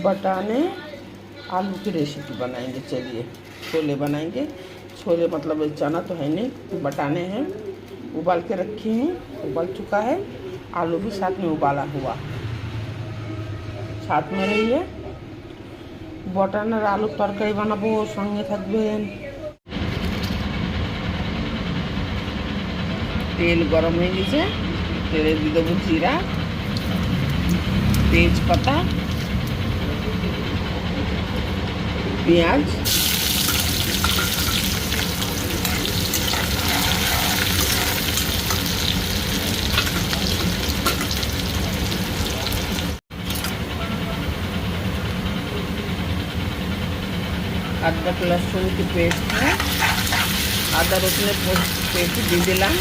बटाने आलू की रेसिपी बनाएंगे। चलिए छोले बनाएंगे। छोले मतलब चना तो है नहीं, बटाने हैं, उबाल के रखे हैं, उबल चुका है। आलू भी साथ में उबाला हुआ साथ में रही है। बटानार आलू तरकारी बानाबो, संगे थाकबेन। तेल गरम हो गए, तेले दिए देव जीरा, तेजपाता, पेঁয়াজ, अदरक लहसुन की पेस्ट है, आदा रसुन पेस्ट दी दिलाम।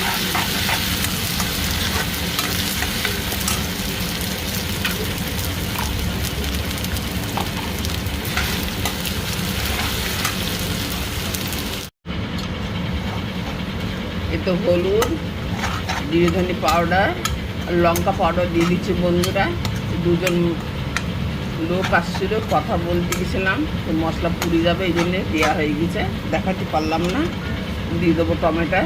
ये तो हलुद, जिरे धने पाउडार और लंका पाउडार दिए दीची बंधुरा। दुजन लोक आसछिलो, कथा बोलते गेছিলাম, तो मसला पुड़े जाबे এই জন্য দেওয়া হয়ে গেছে, দেখাতে পারলাম না। দিয়ে দেবো টমেটো।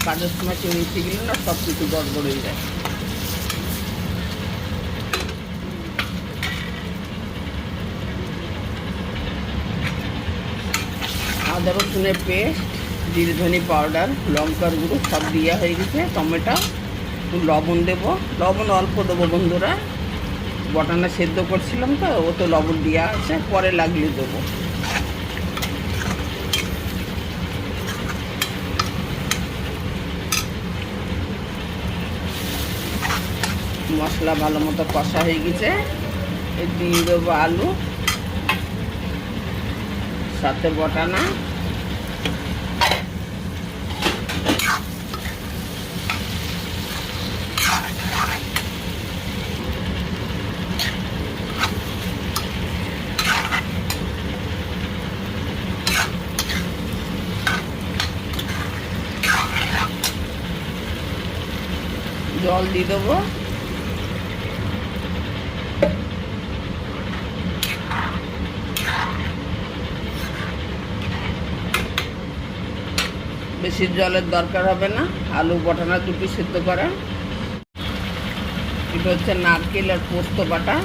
কাজের সময় কেউ এসে গেলে না সব কিছু গড়বড় হয়ে যায়। আদা রসুনের পেস্ট, জিরে ধনে পাউডার, লঙ্কার গুঁড়ো সব দেওয়া হয়ে গেছে। টমেটো, একটু লবণ দেবো, লবণ অল্প দেবো বন্ধুরা। বটানা সেদ্ধ করছিলাম তো, ও তো লবণ দেওয়া আছে, পরে লাগলে দেবো। মশলা ভালো মতো কষা হয়ে গেছে, দিয়ে দেবো আলু, সাথে বটানা। জল দিয়ে দেবো। বেশি জলের দরকার হবে না, আলু বটানা দুটি সিদ্ধ করা। এটা হচ্ছে নারকেল আর পোস্ত বাটা।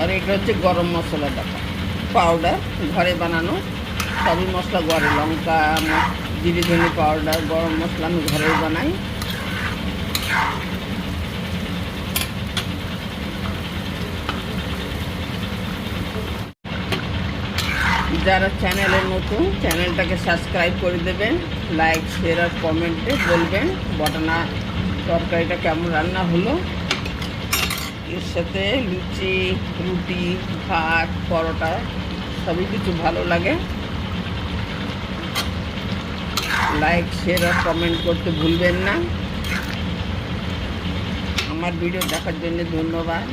আর এটা হচ্ছে গরম মশলা পাউডার, ঘরে বানানো। সবই মশলা ঘরে, লঙ্কা, জিরে ধনে পাউডার, গরম মশলা আমি ঘরেই বানাই। যারা চ্যানেলে নতুন, চ্যানেলটাকে সাবস্ক্রাইব করে দেবেন, লাইক শেয়ার আর কমেন্টে বলবেন বটানা তরকারিটা কেমন রান্না হলো। এর সাথে লুচি, রুটি, ভাত, পরোটা সবই কিছু ভালো লাগে। লাইক শেয়ার আর কমেন্ট করতে ভুলবেন না। আমার ভিডিও দেখার জন্য ধন্যবাদ।